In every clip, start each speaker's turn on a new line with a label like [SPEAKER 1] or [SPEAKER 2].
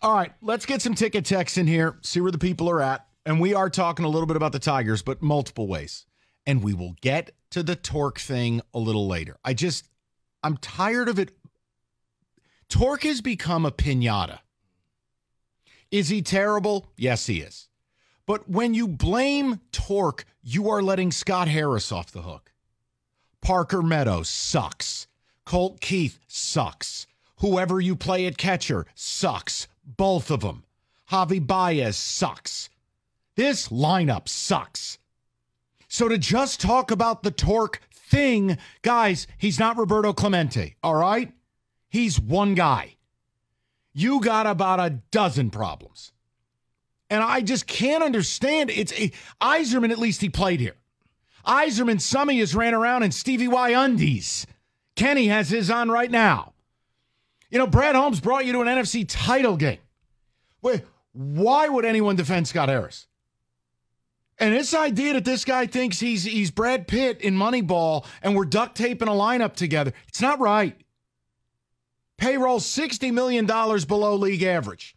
[SPEAKER 1] All right, let's get some ticket texts in here, see where the people are at. And we are talking a little bit about the Tigers, but multiple ways. And we will get to the Torque thing a little later. I'm tired of it. Torque has become a piñata. Is he terrible? Yes, he is. But when you blame Torque, you are letting Scott Harris off the hook. Parker Meadows sucks. Colt Keith sucks. Whoever you play at catcher sucks. Both of them. Javi Baez sucks. This lineup sucks. So to just talk about the Torque thing, guys, he's not Roberto Clemente, all right? He's one guy. You got about a dozen problems. And I just can't understand. Yzerman, at least he played here. Yzerman, some of you ran around in Stevie Y undies. Kenny has his on right now. You know, Brad Holmes brought you to an NFC title game. Wait, why would anyone defend Scott Harris? And this idea that this guy thinks he's Brad Pitt in Moneyball and we're duct taping a lineup together, it's not right. Payroll $60 million below league average.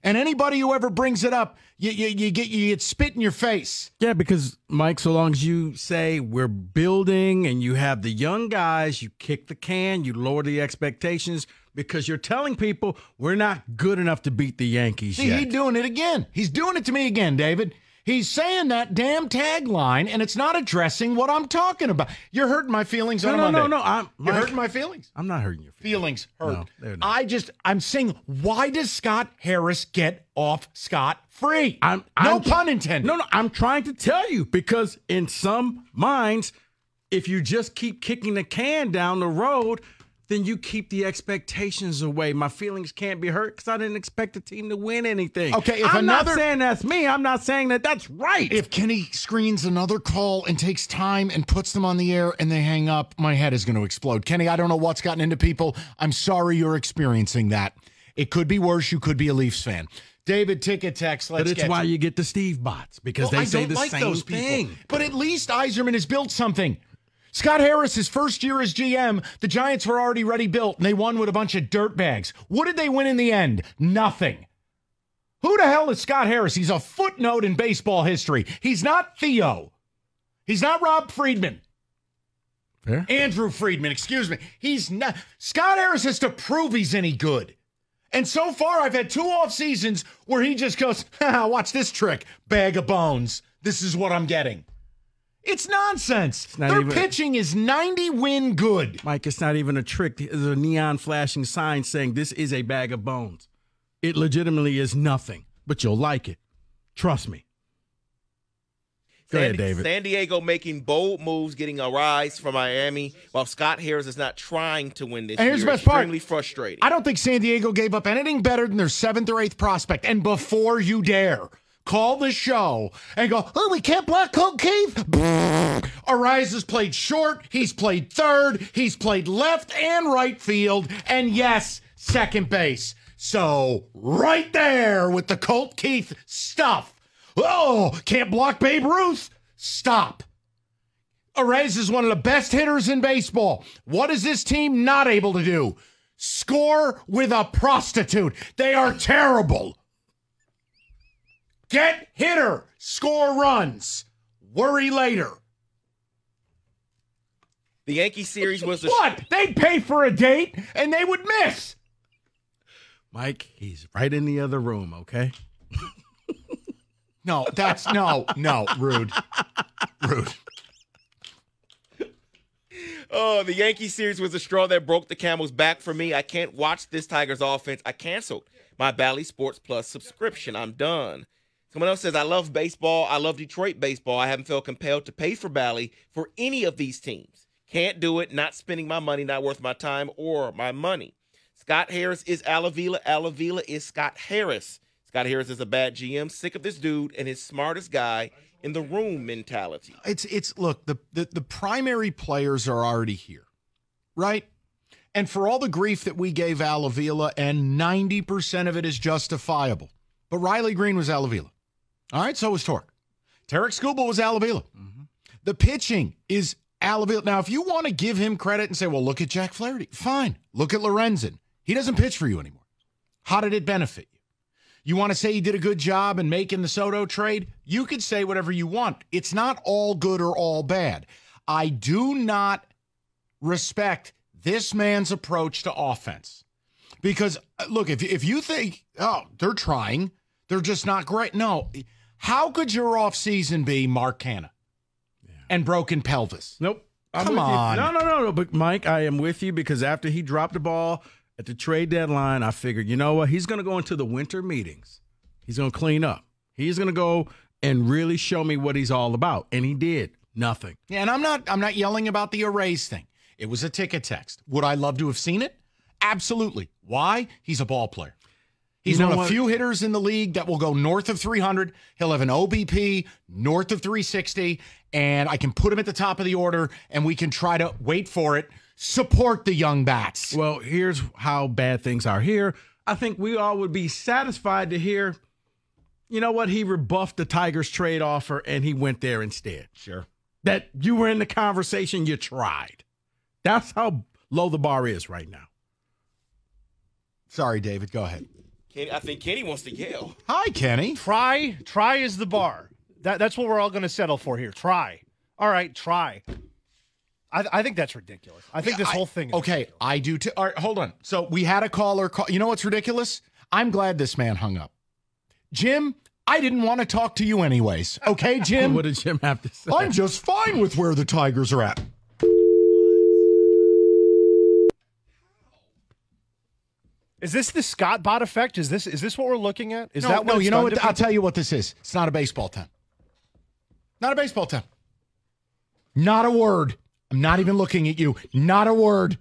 [SPEAKER 1] And anybody who ever brings it up, you get spit in your face.
[SPEAKER 2] Yeah, because, Mike, so long as you say we're building and you have the young guys, you kick the can, you lower the expectations because you're telling people we're not good enough to beat the Yankees yet.
[SPEAKER 1] He's doing it again. He's doing it to me again, David. He's saying that damn tagline, and it's not addressing what I'm talking about. You're hurting my feelings on a Monday.
[SPEAKER 2] No.
[SPEAKER 1] You're hurting my feelings.
[SPEAKER 2] I'm not hurting your
[SPEAKER 1] feelings. Hurt.
[SPEAKER 2] No, they're not.
[SPEAKER 1] I'm saying, why does Scott Harris get off scot-free?
[SPEAKER 2] No pun intended. No, I'm trying to tell you because in some minds, if you just keep kicking the can down the road, then you keep the expectations away. My feelings can't be hurt because I didn't expect the team to win anything.
[SPEAKER 1] Okay,
[SPEAKER 2] I'm not saying that's me. I'm not saying that that's right.
[SPEAKER 1] If Kenny screens another call and takes time and puts them on the air and they hang up, my head is going to explode. Kenny, I don't know what's gotten into people. I'm sorry you're experiencing that. It could be worse. You could be a Leafs fan. David, ticket text.
[SPEAKER 2] But it's why you get the Steve bots because they say the same thing.
[SPEAKER 1] But at least Yzerman has built something. Scott Harris, his first year as GM, the Giants were already ready built, and they won with a bunch of dirtbags. What did they win in the end? Nothing. Who the hell is Scott Harris? He's a footnote in baseball history. He's not Theo. He's not Rob Friedman.
[SPEAKER 2] Fair.
[SPEAKER 1] Andrew Friedman, excuse me. He's not. Scott Harris has to prove he's any good. And so far, I've had 2 off seasons where he just goes, watch this trick, bag of bones. This is what I'm getting. It's nonsense. Their pitching is 90-win good.
[SPEAKER 2] Mike, it's not even a trick. There's a neon flashing sign saying this is a bag of bones. It legitimately is nothing, but you'll like it. Trust me. Go ahead, David.
[SPEAKER 3] San Diego making bold moves, getting a rise from Miami, while Scott Harris is not trying to win this
[SPEAKER 1] and here's
[SPEAKER 3] year.
[SPEAKER 1] The best part.
[SPEAKER 3] Extremely frustrating.
[SPEAKER 1] I don't think San Diego gave up anything better than their 7th or 8th prospect. And before you dare call the show and go, oh, we can't block Colt Keith. Arise has played short. He's played third. He's played left and right field. And yes, second base. So right there with the Colt Keith stuff. Oh, can't block Babe Ruth. Stop. Arise is one of the best hitters in baseball. What is this team not able to do? Score with a prostitute. They are terrible. Get hitter, score runs, worry later.
[SPEAKER 3] The Yankee series was
[SPEAKER 1] what? They'd pay for a date and they would miss.
[SPEAKER 2] Mike, he's right in the other room, okay?
[SPEAKER 1] No, rude. Rude.
[SPEAKER 3] Oh, the Yankee series was the straw that broke the camel's back for me. I can't watch this Tigers offense. I canceled my Bally Sports Plus subscription. I'm done. Someone else says, I love baseball. I love Detroit baseball. I haven't felt compelled to pay for Bally for any of these teams. Can't do it. Not spending my money. Not worth my time or my money. Scott Harris is Al Avila. Al Avila is Scott Harris. Scott Harris is a bad GM. Sick of this dude and his smartest guy in the room mentality.
[SPEAKER 1] Look, the primary players are already here, right? And for all the grief that we gave Al Avila, and 90% of it is justifiable, but Riley Green was Al Avila. All right, so was Torque. Tarek Skubal was Al Avila. Mm-hmm. The pitching is Al Avila. Now, if you want to give him credit and say, well, look at Jack Flaherty, fine. Look at Lorenzen. He doesn't pitch for you anymore. How did it benefit you? You want to say he did a good job in making the Soto trade? You could say whatever you want. It's not all good or all bad. I do not respect this man's approach to offense. Because, look, if you think, oh, they're trying, they're just not great. No. How could your offseason be Mark Canha and broken pelvis?
[SPEAKER 2] Nope.
[SPEAKER 1] Come on.
[SPEAKER 2] No. But, Mike, I am with you because after he dropped the ball at the trade deadline, I figured, you know what? He's going to go into the winter meetings. He's going to clean up. He's going to go and really show me what he's all about. And he did. Nothing.
[SPEAKER 1] Yeah, and I'm not yelling about the arrays thing. It was a ticket text. Would I love to have seen it? Absolutely. Why? He's a ball player. He's one of a few hitters in the league that will go north of 300. He'll have an OBP north of 360, and I can put him at the top of the order, and we can try to, wait for it, support the young bats.
[SPEAKER 2] Well, here's how bad things are here. I think we all would be satisfied to hear, you know what, he rebuffed the Tigers trade offer, and he went there instead.
[SPEAKER 1] Sure.
[SPEAKER 2] That you were in the conversation, you tried. That's how low the bar is right now.
[SPEAKER 1] Sorry, David. Go ahead.
[SPEAKER 3] I think Kenny wants to yell.
[SPEAKER 1] Hi, Kenny.
[SPEAKER 4] Try is the bar. That's what we're all going to settle for here. Try. All right, try. I think that's ridiculous. I think this whole thing is ridiculous.
[SPEAKER 1] I do too. All right, hold on. So we had a caller call. You know what's ridiculous? I'm glad this man hung up. Jim, I didn't want to talk to you anyways. Okay, Jim?
[SPEAKER 2] What did Jim have to say?
[SPEAKER 1] I'm just fine with where the Tigers are at.
[SPEAKER 4] Is this the Scott bot effect? Is this what we're looking at?
[SPEAKER 1] No, you know what? I'll tell you what this is. It's not a baseball town. Not a baseball town. Not a word. I'm not even looking at you. Not a word.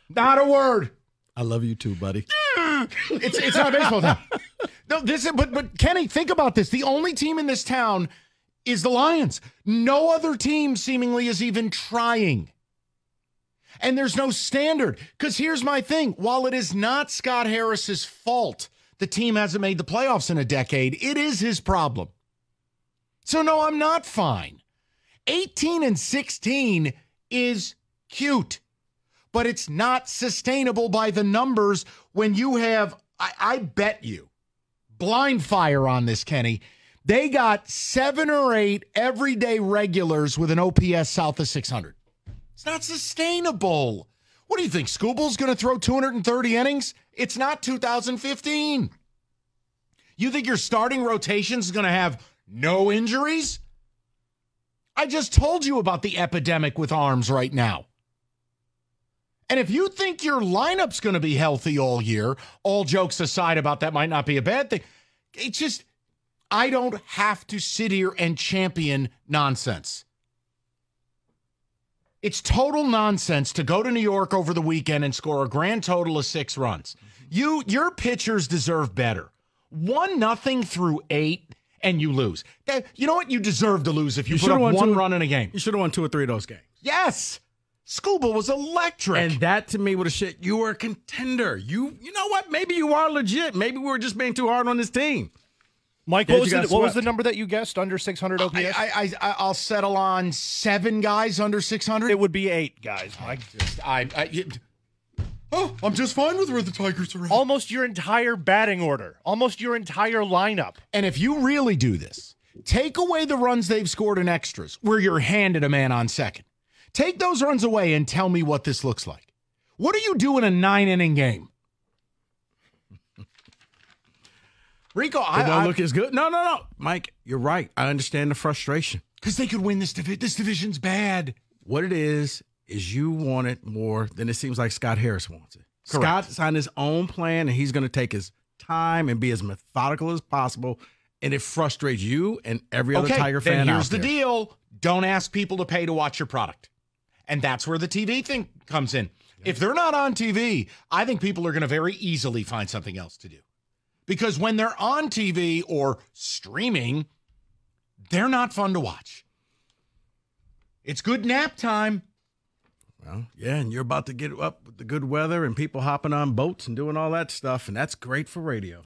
[SPEAKER 1] Not a word.
[SPEAKER 2] I love you too, buddy.
[SPEAKER 1] It's not a baseball town. No, but Kenny, think about this. The only team in this town is the Lions. No other team seemingly is even trying. And there's no standard. Because here's my thing. While it is not Scott Harris's fault the team hasn't made the playoffs in a decade, it is his problem. So, no, I'm not fine. 18-16 is cute. But it's not sustainable by the numbers when you have, I bet you, blind fire on this, Kenny. They got 7 or 8 everyday regulars with an OPS south of 600. It's not sustainable. What do you think? Scooble's going to throw 230 innings? It's not 2015. You think your starting rotation is going to have no injuries? I just told you about the epidemic with arms right now. And if you think your lineup's going to be healthy all year, all jokes aside about that might not be a bad thing, it's just, I don't have to sit here and champion nonsense. It's total nonsense to go to New York over the weekend and score a grand total of 6 runs. Your pitchers deserve better. 1-0 through 8, and you lose. You know what? You deserve to lose if you put up 1 run in a game.
[SPEAKER 2] You should have won 2 or 3 of those games.
[SPEAKER 1] Yes. Scuba was electric.
[SPEAKER 2] And that, to me, would have shit. You were a contender. You know what? Maybe you are legit. Maybe we were just being too hard on this team.
[SPEAKER 4] Mike, what was the number that you guessed under 600 OPS?
[SPEAKER 1] I'll settle on 7 guys under 600.
[SPEAKER 4] It would be 8 guys, Mike.
[SPEAKER 1] I'm just fine with where the Tigers are at.
[SPEAKER 4] Almost your entire batting order. Almost your entire lineup.
[SPEAKER 1] And if you really do this, take away the runs they've scored in extras where you're handed a man on second. Take those runs away and tell me what this looks like. What do you do in a 9-inning game? Rico,
[SPEAKER 2] I don't look as good. No. Mike, you're right. I understand the frustration.
[SPEAKER 1] Because they could win this division. This division's bad.
[SPEAKER 2] What it is you want it more than it seems like Scott Harris wants it. Correct. Scott's on his own plan, and he's going to take his time and be as methodical as possible, and it frustrates you and every other Tiger fan out there.
[SPEAKER 1] Here's the deal. Don't ask people to pay to watch your product. And that's where the TV thing comes in. If they're not on TV, I think people are going to very easily find something else to do. Because when they're on TV or streaming, they're not fun to watch. It's good nap time.
[SPEAKER 2] Well, yeah, and you're about to get up with the good weather and people hopping on boats and doing all that stuff, and that's great for radio.